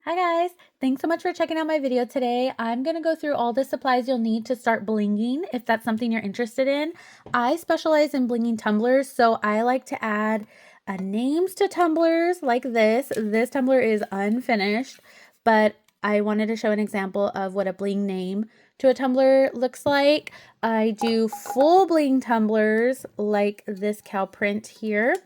Hi guys, thanks so much for checking out my video today. I'm going to go through all the supplies you'll need to start blinging if that's something you're interested in. I specialize in blinging tumblers, so I like to add names to tumblers like this. This tumbler is unfinished, but I wanted to show an example of what a bling name to a tumbler looks like. I do full bling tumblers like this cow print here.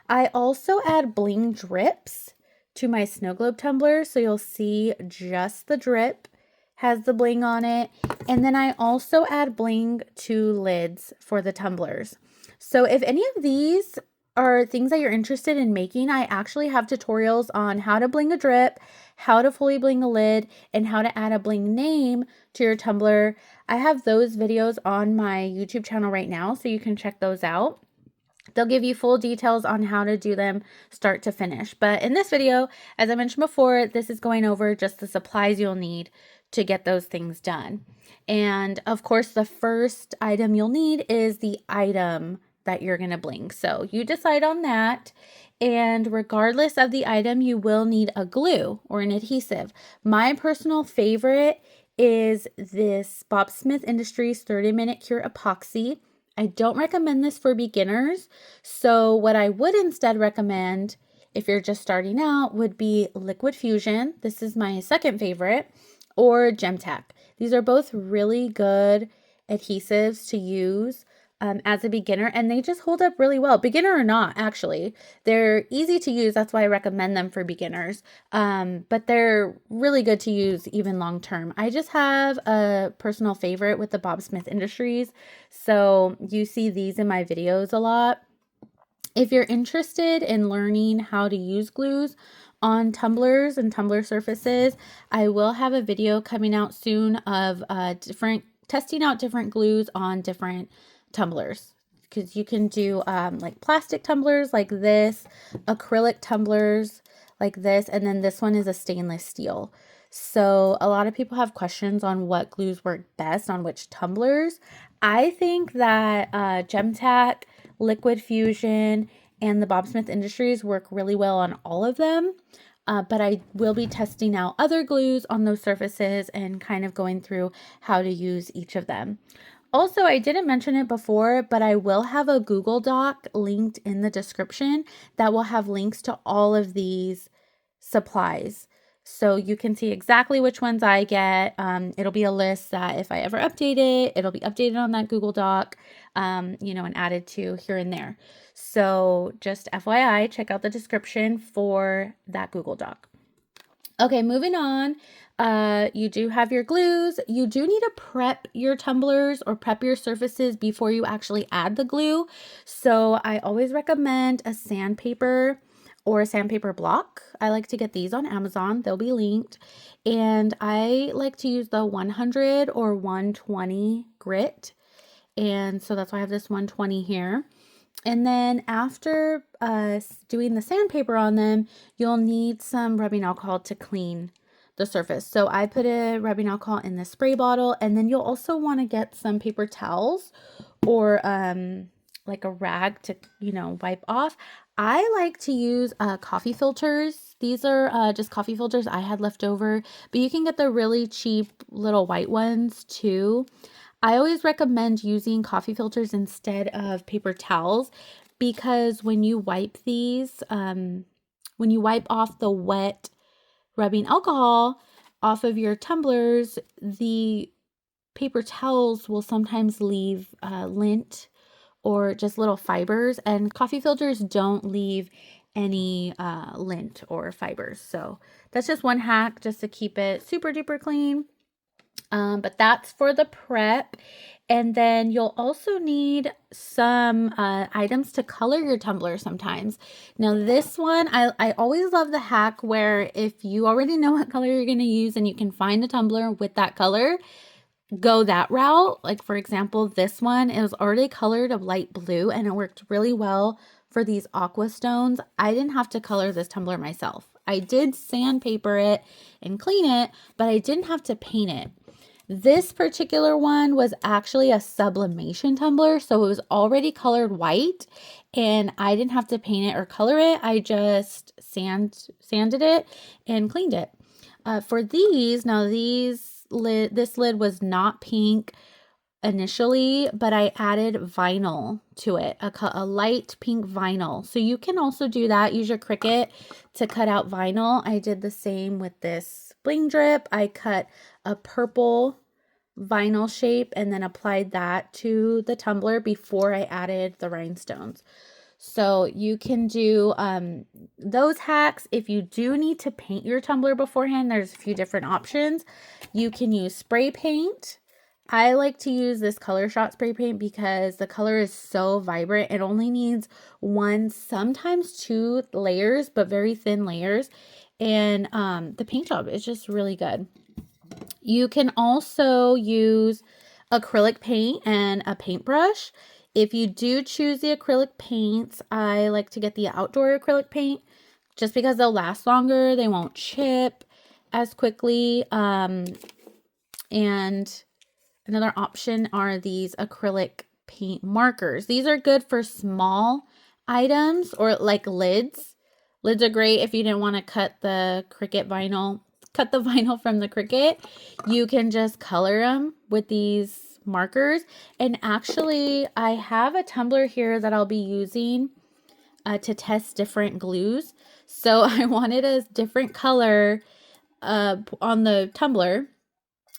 I also add bling drips to my snow globe tumbler, so you'll see just the drip has the bling on it. And then I also add bling to lids for the tumblers. So if any of these are things that you're interested in making, I actually have tutorials on how to bling a drip, how to fully bling a lid, and how to add a bling name to your tumbler. I have those videos on my YouTube channel right now, so you can check those out. They'll give you full details on how to do them start to finish. But in this video, as I mentioned before, this is going over just the supplies you'll need to get those things done. And of course, the first item you'll need is the item that you're going to bling. So you decide on that. And regardless of the item, you will need a glue or an adhesive. My personal favorite is this Bob Smith Industries 30-minute cure epoxy. I don't recommend this for beginners. So what I would instead recommend if you're just starting out would be Liquid Fusion. This is my second favorite, or Gemtac. These are both really good adhesives to use as a beginner, and they just hold up really well. Beginner or not, actually. They're easy to use. That's why I recommend them for beginners. But they're really good to use even long term. I just have a personal favorite with the Bob Smith Industries. So you see these in my videos a lot. If you're interested in learning how to use glues on tumblers and tumbler surfaces, I will have a video coming out soon of testing out different glues on different tumblers, because you can do like plastic tumblers like this, acrylic tumblers like this, and then this one is a stainless steel. So a lot of people have questions on what glues work best on which tumblers. I think that Gemtac, Liquid Fusion, and the Bob Smith Industries work really well on all of them. But I will be testing out other glues on those surfaces and kind of going through how to use each of them. Also, I didn't mention it before, but I will have a Google Doc linked in the description that will have links to all of these supplies. So you can see exactly which ones I get. It'll be a list that if I ever update it, it'll be updated on that Google Doc, and added to here and there. So just FYI, check out the description for that Google Doc. Okay, moving on. You do have your glues. You do need to prep your tumblers or prep your surfaces before you actually add the glue. So I always recommend a sandpaper or a sandpaper block. I like to get these on Amazon. They'll be linked. And I like to use the 100 or 120 grit. And so that's why I have this 120 here. And then after doing the sandpaper on them, you'll need some rubbing alcohol to clean the surface. So I put a rubbing alcohol in the spray bottle, and then you'll also want to get some paper towels or like a rag to, wipe off. I like to use coffee filters. These are just coffee filters I had left over, but you can get the really cheap little white ones too. I always recommend using coffee filters instead of paper towels, because when you wipe these, when you wipe off the wet rubbing alcohol off of your tumblers, the paper towels will sometimes leave lint or just little fibers, and coffee filters don't leave any lint or fibers. So that's just one hack just to keep it super duper clean. But that's for the prep. And then you'll also need some items to color your tumbler sometimes. Now this one, I always love the hack where if you already know what color you're going to use and you can find a tumbler with that color, go that route. Like for example, this one, it was already colored a light blue and it worked really well for these aqua stones. I didn't have to color this tumbler myself. I did sandpaper it and clean it, but I didn't have to paint it. This particular one was actually a sublimation tumbler, so it was already colored white, and I didn't have to paint it or color it. I just sanded it and cleaned it. For these, now this lid was not pink initially, but I added vinyl to it, a light pink vinyl. So you can also do that. Use your Cricut to cut out vinyl. I did the same with this bling drip. I cut a purple vinyl shape and then applied that to the tumbler before I added the rhinestones. So you can do those hacks. If you do need to paint your tumbler beforehand, there's a few different options. You can use spray paint. I like to use this Color Shot spray paint because the color is so vibrant. It only needs one, sometimes two layers, but very thin layers. And the paint job is just really good. You can also use acrylic paint and a paintbrush. If you do choose the acrylic paints, I like to get the outdoor acrylic paint just because they'll last longer. They won't chip as quickly. And another option are these acrylic paint markers. These are good for small items or like lids. Lids are great if you didn't want to cut the vinyl from the Cricut. You can just color them with these markers. And actually, I have a tumbler here that I'll be using to test different glues. So I wanted a different color on the tumbler,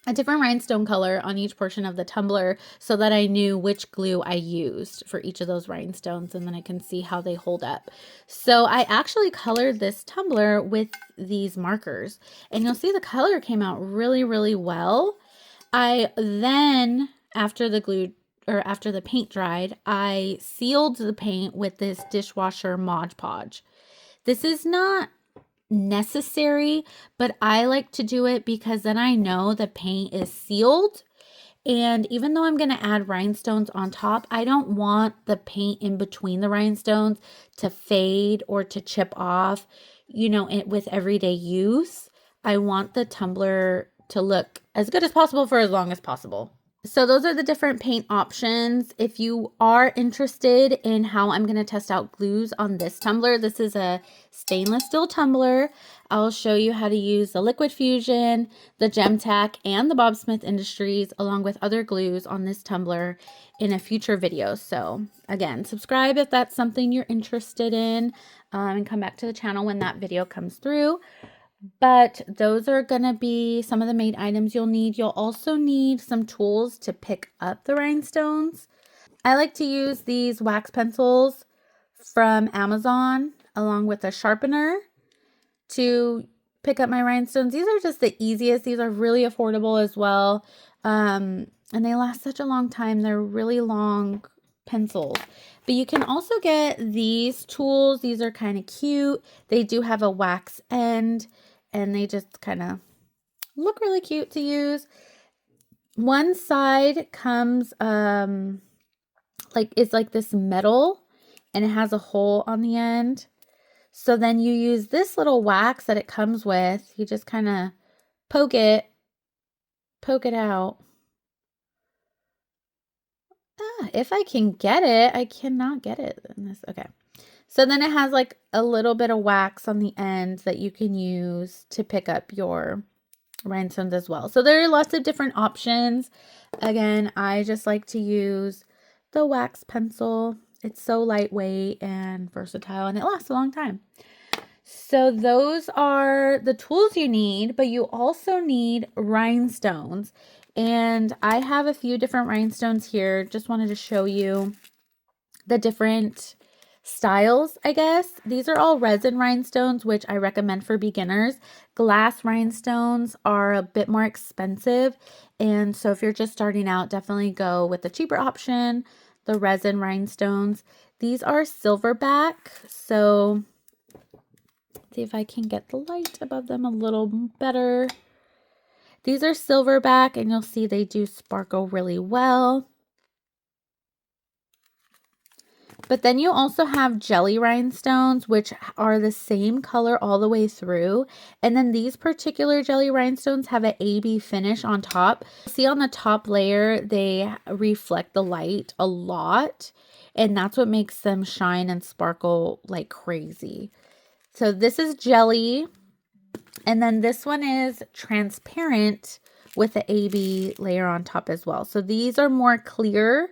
a different rhinestone color on each portion of the tumbler so that I knew which glue I used for each of those rhinestones, and then I can see how they hold up. So I actually colored this tumbler with these markers, and you'll see the color came out really, really well. I then, after the paint dried, I sealed the paint with this dishwasher Mod Podge. This is not necessary, but I like to do it because then I know the paint is sealed. And even though I'm going to add rhinestones on top, I don't want the paint in between the rhinestones to fade or to chip off, with everyday use. I want the tumbler to look as good as possible for as long as possible. So those are the different paint options. If you are interested in how I'm going to test out glues on this tumbler, this is a stainless steel tumbler. I'll show you how to use the Liquid Fusion, the Gem Tack, and the Bob Smith Industries, along with other glues on this tumbler in a future video. So again, subscribe if that's something you're interested in, and come back to the channel when that video comes through. But those are going to be some of the main items you'll need. You'll also need some tools to pick up the rhinestones. I like to use these wax pencils from Amazon along with a sharpener to pick up my rhinestones. These are just the easiest. These are really affordable as well. And they last such a long time. They're really long pencils. But you can also get these tools. These are kind of cute. They do have a wax end, and they just kind of look really cute to use. One side comes it's like this metal, and it has a hole on the end. So then you use this little wax that it comes with. You just kind of poke it out. If I can get it, I cannot get it in this. Okay. So then it has like a little bit of wax on the end that you can use to pick up your rhinestones as well. So there are lots of different options. Again, I just like to use the wax pencil. It's so lightweight and versatile, and it lasts a long time. So those are the tools you need, but you also need rhinestones. And I have a few different rhinestones here. Just wanted to show you the different styles, I guess. These are all resin rhinestones, which I recommend for beginners. Glass rhinestones are a bit more expensive. And so if you're just starting out, definitely go with the cheaper option, the resin rhinestones. These are silverback. So see if I can get the light above them a little better. These are silverback, and you'll see they do sparkle really well. But then you also have jelly rhinestones, which are the same color all the way through. And then these particular jelly rhinestones have an AB finish on top. See on the top layer, they reflect the light a lot. And that's what makes them shine and sparkle like crazy. So this is jelly. And then this one is transparent with the AB layer on top as well. So these are more clear.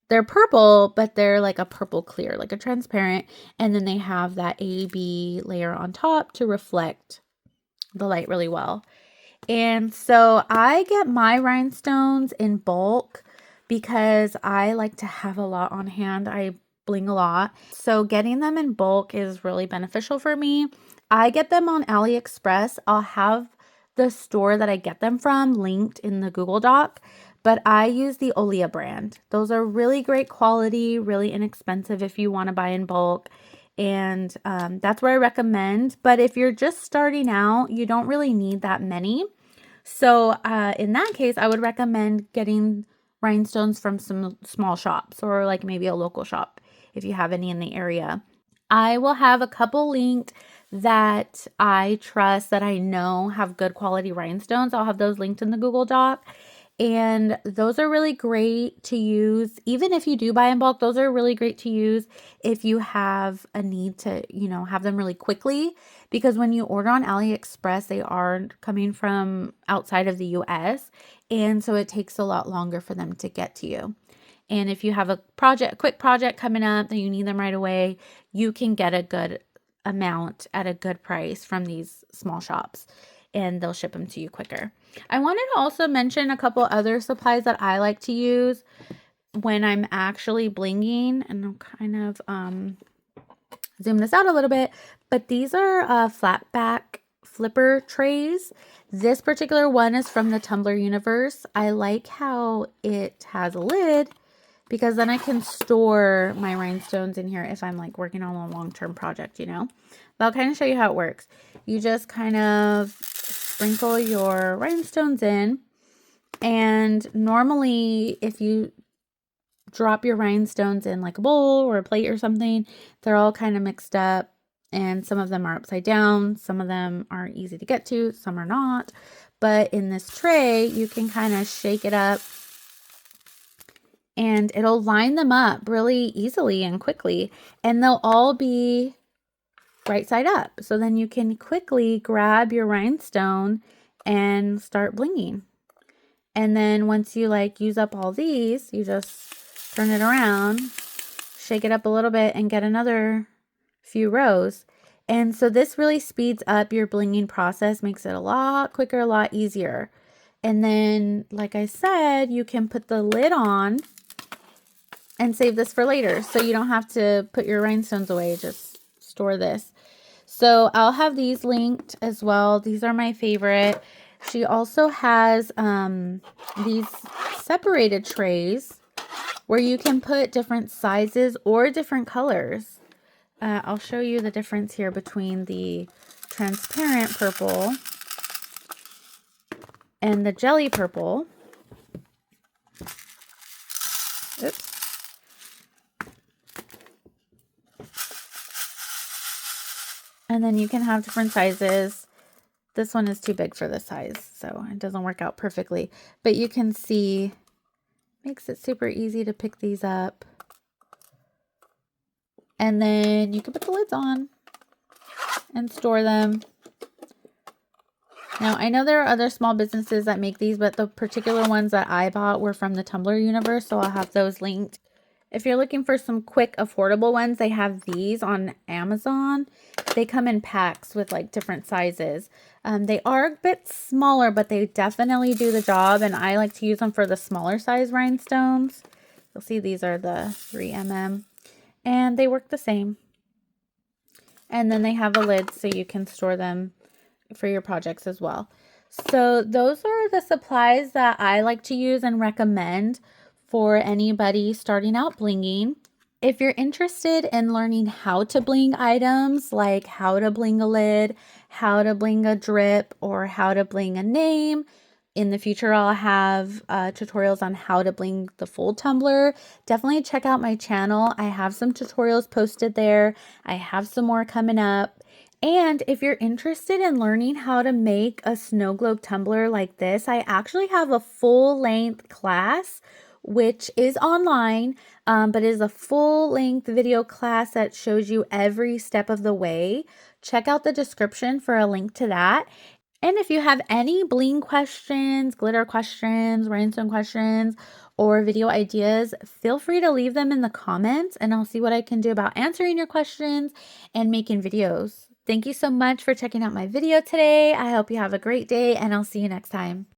They're purple, but they're like a purple clear, like a transparent. And then they have that AB layer on top to reflect the light really well. And so I get my rhinestones in bulk because I like to have a lot on hand. I bling a lot. So getting them in bulk is really beneficial for me. I get them on AliExpress. I'll have the store that I get them from linked in the Google Doc, but I use the Olea brand. Those are really great quality, really inexpensive if you want to buy in bulk. And that's where I recommend. But if you're just starting out, you don't really need that many. So in that case, I would recommend getting rhinestones from some small shops or like maybe a local shop if you have any in the area. I will have a couple linked that I trust, that I know have good quality rhinestones. I'll have those linked in the Google Doc. And those are really great to use. Even if you do buy in bulk, those are really great to use if you have a need to, have them really quickly. Because when you order on AliExpress, they are coming from outside of the US. And so it takes a lot longer for them to get to you. And if you have a quick project coming up that you need them right away, you can get a good amount at a good price from these small shops and they'll ship them to you quicker. I wanted to also mention a couple other supplies that I like to use when I'm actually blinging, and I'll kind of zoom this out a little bit, but these are flat back flipper trays. This particular one is from the Tumbler universe. I like how it has a lid because then I can store my rhinestones in here if I'm like working on a long-term project, But I'll kind of show you how it works. You just kind of sprinkle your rhinestones in, and normally if you drop your rhinestones in like a bowl or a plate or something, they're all kind of mixed up, and some of them are upside down, some of them are easy to get to, some are not. But in this tray, you can kind of shake it up and it'll line them up really easily and quickly, and they'll all be right side up. So then you can quickly grab your rhinestone and start blinging. And then once you use up all these, you just turn it around, shake it up a little bit, and get another few rows. And so this really speeds up your blinging process, makes it a lot quicker, a lot easier. And then, like I said, you can put the lid on and save this for later. So you don't have to put your rhinestones away, just store this. So I'll have these linked as well. These are my favorite. She also has these separated trays where you can put different sizes or different colors. I'll show you the difference here between the transparent purple and the jelly purple. Oops. And then you can have different sizes. This one is too big for this size, so it doesn't work out perfectly. But you can see, makes it super easy to pick these up. And then you can put the lids on and store them. Now, I know there are other small businesses that make these, but the particular ones that I bought were from the Tumbler universe, so I'll have those linked. If you're looking for some quick, affordable ones, they have these on Amazon. They come in packs with different sizes. They are a bit smaller, but they definitely do the job, and I like to use them for the smaller size rhinestones. You'll see these are the 3mm, and they work the same. And then they have a lid so you can store them for your projects as well. So those are the supplies that I like to use and recommend for anybody starting out blinging. If you're interested in learning how to bling items, like how to bling a lid, how to bling a drip, or how to bling a name, in the future I'll have tutorials on how to bling the full tumbler. Definitely check out my channel. I have some tutorials posted there. I have some more coming up. And if you're interested in learning how to make a snow globe tumbler like this, I actually have a full-length class which is online, but is a full-length video class that shows you every step of the way check out the description for a link to that. And if you have any bling questions, glitter questions, rhinestone questions, or video ideas, feel free to leave them in the comments and I'll see what I can do about answering your questions and making videos. Thank you so much for checking out my video today. I hope you have a great day and I'll see you next time.